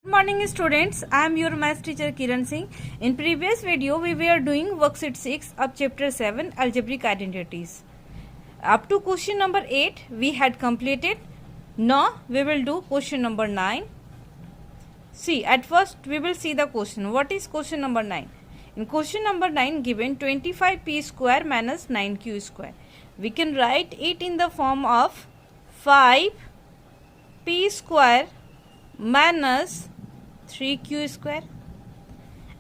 Good morning students, I am your math teacher Kiran Singh. In previous video we were doing worksheet 6 of chapter 7 algebraic identities. Up to question number 8 we had completed. Now we will do question number 9. See, at first we will see the question. What is question number 9? In question number 9 given 25p square minus 9q square. We can write it in the form of 5p square minus 3q square,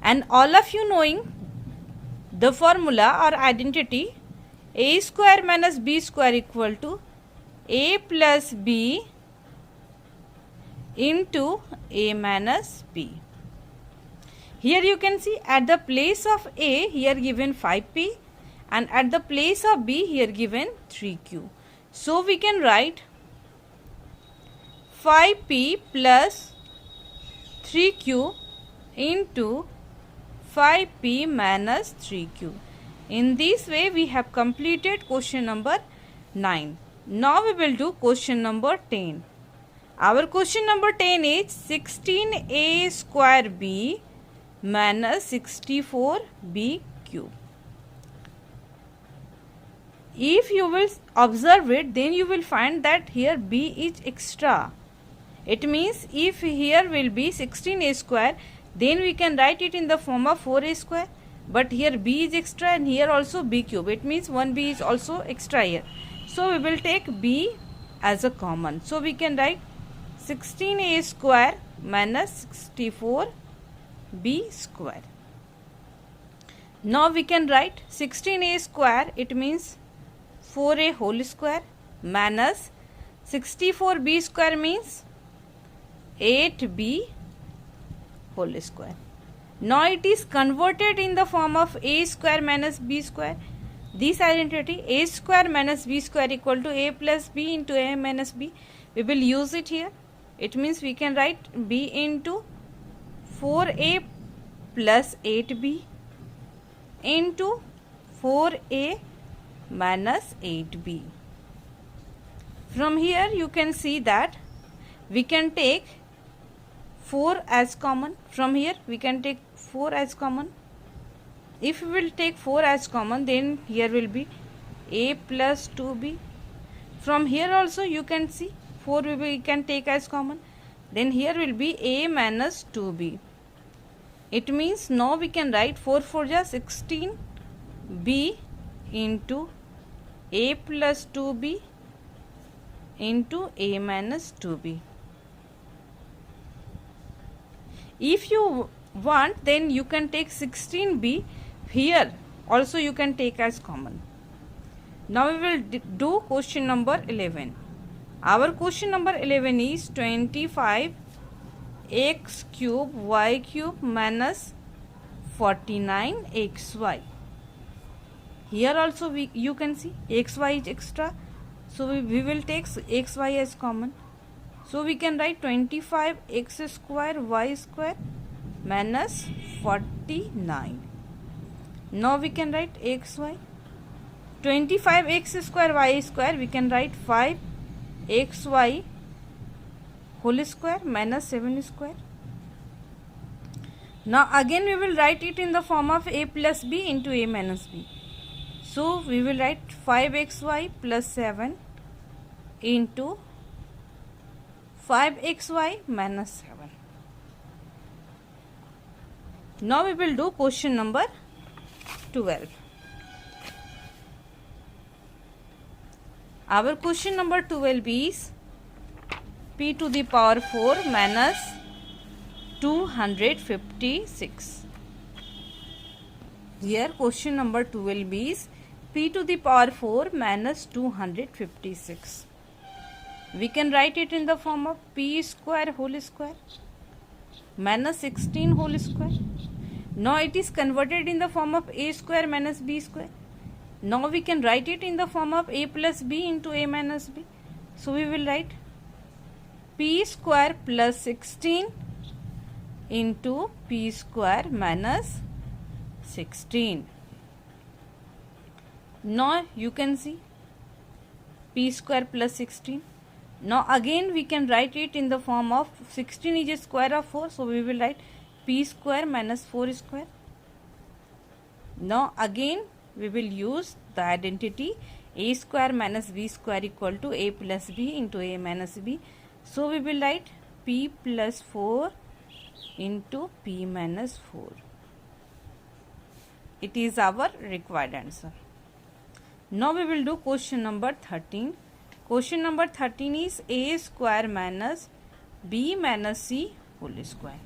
and all of you knowing the formula or identity a square minus b square equal to a plus b into a minus b. Here you can see at the place of a here given 5p and at the place of b here given 3q. So we can write 5p plus 3q into 5p minus 3q. In this way we have completed question number 9. Now we will do question number 10. Our question number 10 is 16a square b minus 64b cube. If you will observe it, then you will find that here b is extra. It means if here will be 16a square, then we can write it in the form of 4a square. But here b is extra and here also b cube. It means 1b is also extra here. So we will take b as a common. So we can write 16a square minus 64b square. Now we can write 16a square, it means 4a whole square, minus 64b square means 8b whole square. Now it is converted in the form of a square minus b square. This identity a square minus b square equal to a plus b into a minus b. We will use it here. It means we can write b into 4a plus 8b into 4a minus 8b. From here you can see that we can take 4 as common. From here we can take 4 as common. If we will take 4 as common, then here will be a plus 2b. From here also you can see 4 we can take as common. Then here will be a minus 2b. It means now we can write 4 4 ja 16b into a plus 2b into a minus 2b. If you want, then you can take 16b. Here also you can take as common. Now we will do question number 11. Our question number 11 is 25 x cube y cube minus 49 xy. Here also you can see xy is extra. So we will take xy as common. So we can write 25 x square y square minus 49. Now we can write xy. 25 x square y square we can write 5 xy whole square minus 7 square. Now again we will write it in the form of a plus b into a minus b. So we will write 5xy plus 7 into 5xy minus 7. Now we will do question number 12. Our question number 12 is p to the power 4 minus 256. Here question number 12 is p to the power 4 minus 256. We can write it in the form of p square whole square minus 16 whole square. Now it is converted in the form of a square minus b square. Now we can write it in the form of a plus b into a minus b. So we will write p square plus 16 into p square minus 16. Now you can see p square plus 16. Now again we can write it in the form of 16 is a square of 4, so we will write p square minus 4 square. Now again we will use the identity a square minus b square equal to a plus b into a minus b. So we will write p plus 4 into p minus 4. It is our required answer. Now we will do question number 13. Question number 13 is a square minus b minus c whole square.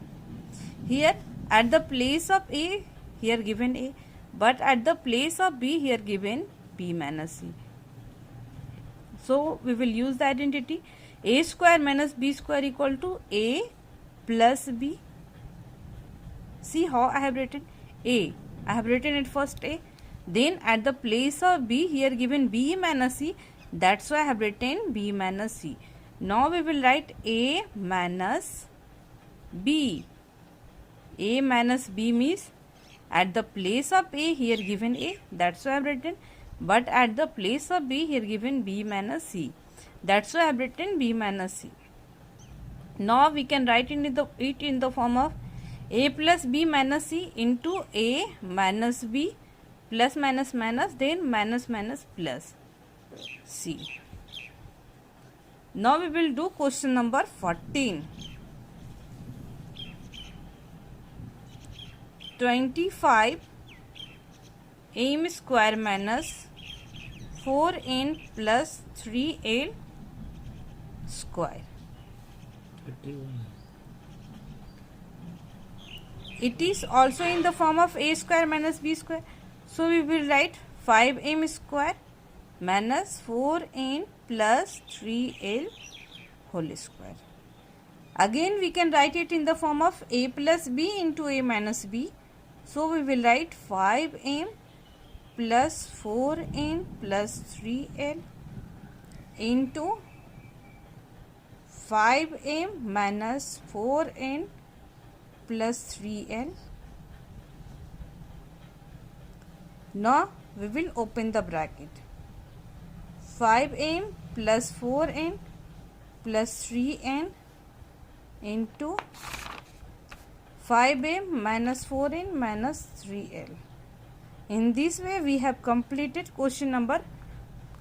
Here at the place of a, here given a, but at the place of b, here given b minus c. So we will use the identity a square minus b square equal to a plus b. See how I have written a. I have written it first a. Then at the place of b, here given b minus c. That's why I have written b minus c. Now we will write a minus b. A minus b means at the place of a, here given a. That's why I have written. But at the place of b, here given b minus c. That's why I have written b minus c. Now we can write it in the form of a plus b minus c into a minus b plus minus minus, then minus minus plus c. Now we will do question number 14. 25 m square minus 4n plus 3l square. It is also in the form of a square minus b square. So we will write 5m square minus 4n plus 3l whole square. Again we can write it in the form of a plus b into a minus b. So we will write 5m plus 4n plus 3l into 5m minus 4n plus 3l. Now we will open the bracket. 5m plus 4n plus 3n into 5m minus 4n minus 3l. In this way we have completed question number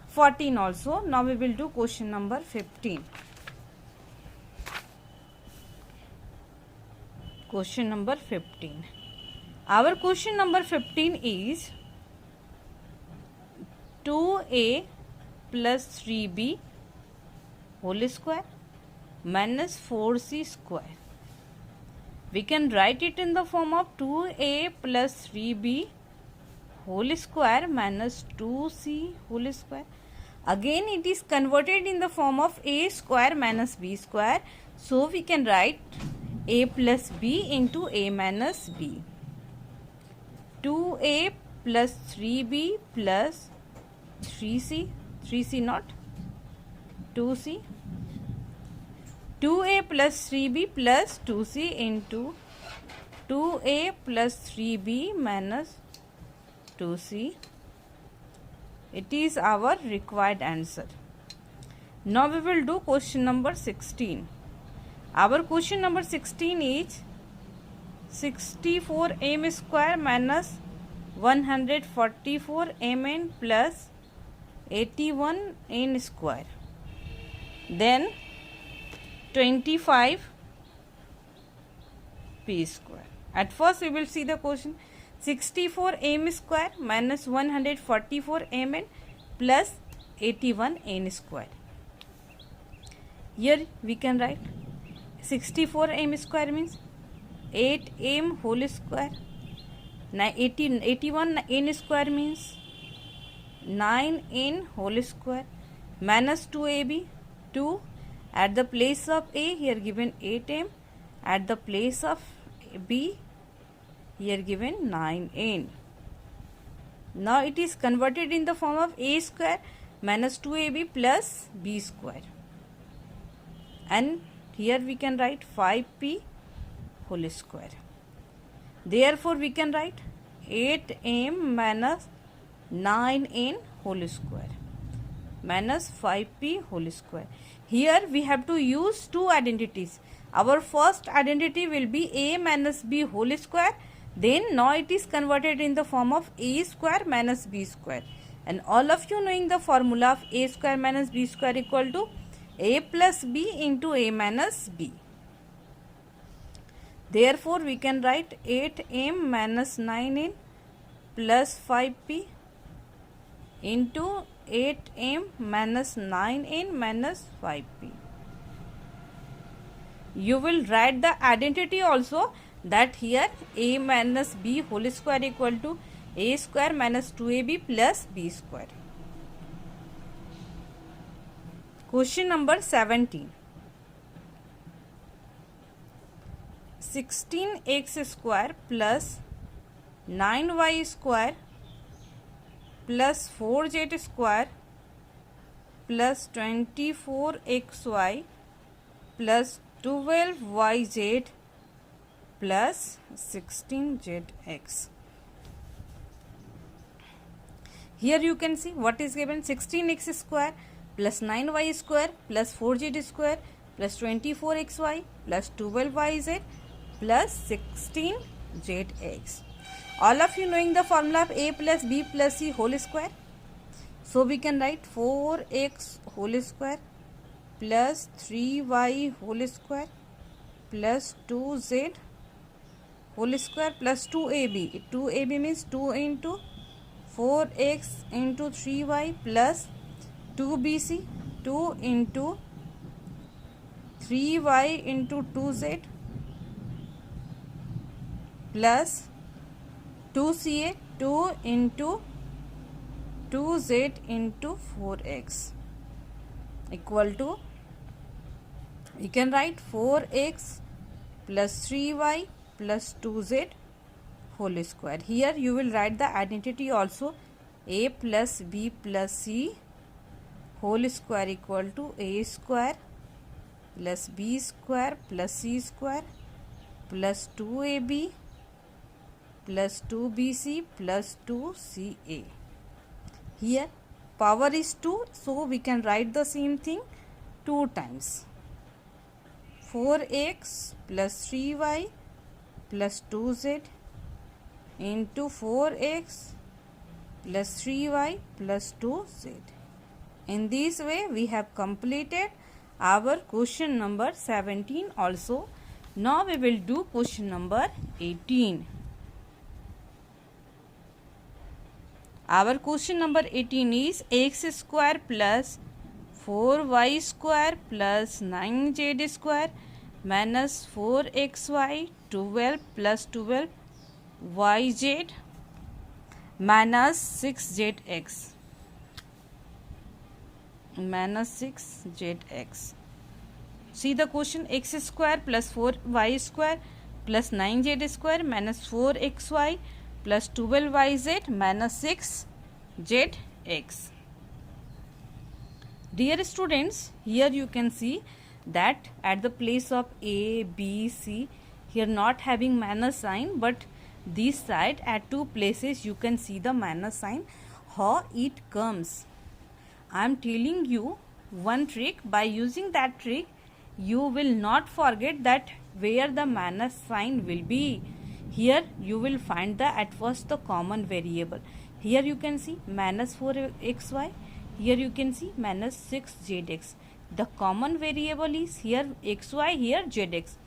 14 also. Now we will do question number 15. Question number 15. Our question number 15 is 2a plus 3b whole square minus 4c square. We can write it in the form of 2a plus 3b whole square minus 2c whole square. Again it is converted in the form of a square minus b square. So we can write a plus b into a minus b. 2a plus 3b plus 3c not 2c. 2a plus 3b plus 2c into 2a plus 3b minus 2c. It is our required answer. Now we will do question number 16. Our question number 16 is 64m square minus 144mn plus 81n square. Then 25 p square. At first we will see the question. 64m square minus 144mn plus 81n square. Here we can write 64m square means 8m whole square. 81n square means 9n whole square minus 2ab 2. At the place of a, here given 8m. At the place of b, here given 9n. Now it is converted in the form of a square minus 2ab plus b square. And here we can write 5p whole square. Therefore we can write 8m minus 9n whole square. minus 5p whole square. Here we have to use two identities. Our first identity will be a minus b whole square. Then now it is converted in the form of a square minus b square. And all of you knowing the formula of a square minus b square equal to a plus b into a minus b. Therefore, we can write 8m minus 9n plus 5p into 8m minus 9n minus 5p. You will write the identity also, that here a minus b whole square equal to a square minus 2ab plus b square. Question number 17. 16x square plus 9y square plus 4z square plus 24xy plus 12yz plus 16zx. Here you can see what is given: 16x square plus 9y square plus 4z square plus 24xy plus 12yz plus 16zx. All of you knowing the formula of a plus b plus c whole square. So we can write 4x whole square plus 3y whole square plus 2z whole square plus 2ab. 2ab means 2 into 4x into 3y plus 2bc, 2 into 3y into 2z plus 2ca, 2 into 2z into 4x equal to, you can write 4x plus 3y plus 2z whole square. Here you will write the identity also, a plus b plus c whole square equal to a square plus b square plus c square plus 2ab plus 2bc plus 2ca. Here power is 2, so we can write the same thing 2 times. 4x plus 3y plus 2z into 4x plus 3y plus 2z. In this way we have completed our question number 17 also. Now we will do question number 18. Our question number 18 is x square plus 4y square plus 9z square minus 4xy 12 plus 12yz minus 6zx. See the question: x square plus 4y square plus 9z square minus 4xy plus 12yz minus 6zx. Dear students, here you can see that at the place of a, b, c, here not having minus sign, but this side at two places you can see the minus sign. How it comes? I am telling you one trick. By using that trick, you will not forget that where the minus sign will be. Here you will find the at first the common variable. Here you can see minus 4xy. Here you can see minus 6zx. The common variable is here xy, here zx.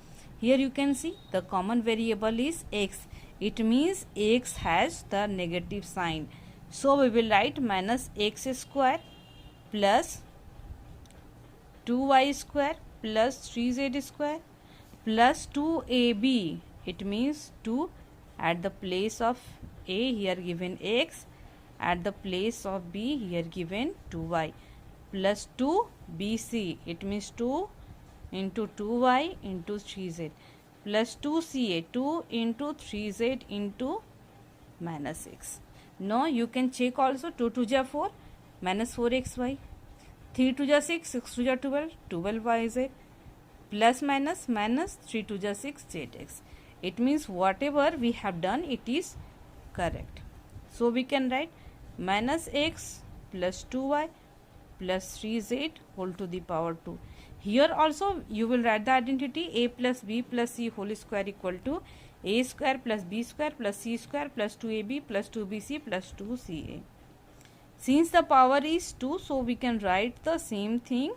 Here you can see the common variable is x. It means x has the negative sign. So we will write minus x square plus 2y square plus 3z square plus 2ab. It means 2 at the place of a, here given x, at the place of b, here given 2y, plus 2bc. It means 2 into 2y into 3z plus 2ca, 2 into 3z into minus 6. Now you can check also. 2 to the 4 minus 4xy, 3 to the 6, 6 to the 12, 12yz plus minus 3 to the 6 zx. It means whatever we have done, it is correct. So we can write minus x plus 2y plus 3z whole to the power 2. Here also you will write the identity a plus b plus c whole square equal to a square plus b square plus c square plus 2ab plus 2bc plus 2ca. Since the power is 2, so we can write the same thing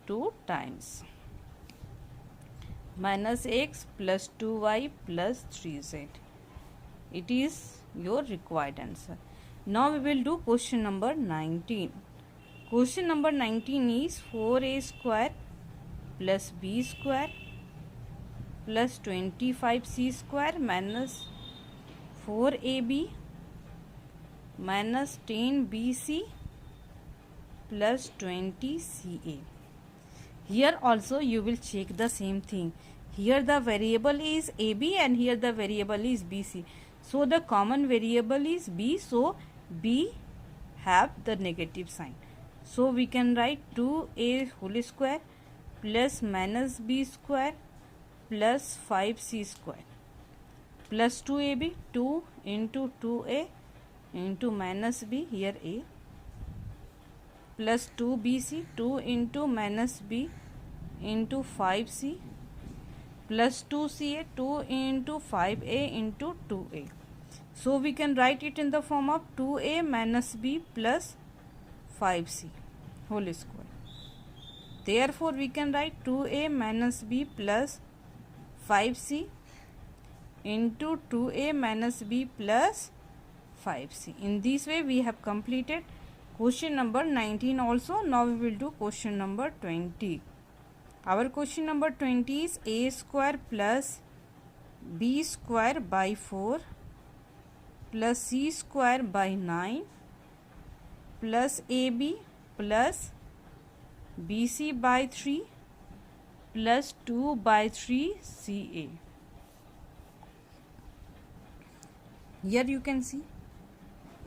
2 times. Minus x plus 2y plus 3z. It is your required answer. Now we will do question number 19. Question number 19 is 4a square plus b square plus 25c square minus 4ab minus 10bc plus 20ca. Here also you will check the same thing. Here the variable is ab and here the variable is bc. So the common variable is b, so b have the negative sign. So we can write 2a whole square plus minus b square plus 5c square plus 2ab, 2 into 2a into minus b, here a, plus 2bc, 2 into minus b into 5c plus 2ca, 2 into 5a into 2a. So we can write it in the form of 2a minus b plus 5c whole square. Therefore we can write 2a minus b plus 5c into 2a minus b plus 5c. In this way we have completed question number 19 also. Now we will do question number 20. Our question number 20 is a square plus b square by 4 plus c square by 9 plus ab plus bc by 3 plus 2 by 3 ca. Here you can see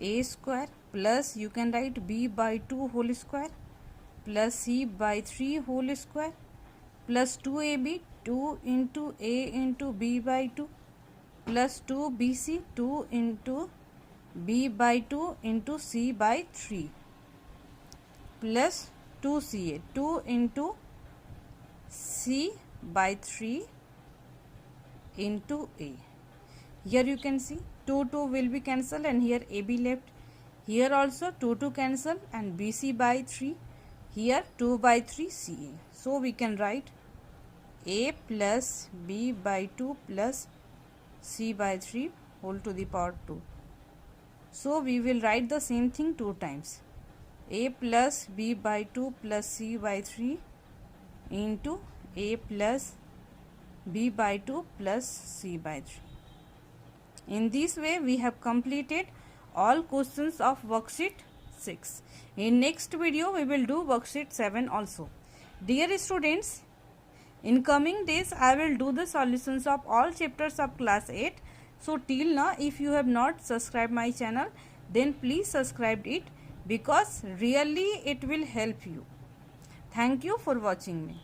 a square plus you can write b by 2 whole square plus c by 3 whole square plus 2ab, 2 into a into b by 2 plus 2bc, 2 into b by 2 into c by 3 plus 2ca, 2 into c by 3 into a. Here you can see 2 will be cancelled and here ab left. Here also 2 cancel and bc by 3. Here 2 by 3 ca. So we can write a plus b by 2 plus c by 3 whole to the power 2. So we will write the same thing 2 times. A plus b by 2 plus c by 3 into a plus b by 2 plus c by 3. In this way we have completed all questions of worksheet 6. In next video we will do worksheet 7 also. Dear students, in coming days I will do the solutions of all chapters of class 8. So till now if you have not subscribed my channel, then please subscribe it, because really it will help you. Thank you for watching me.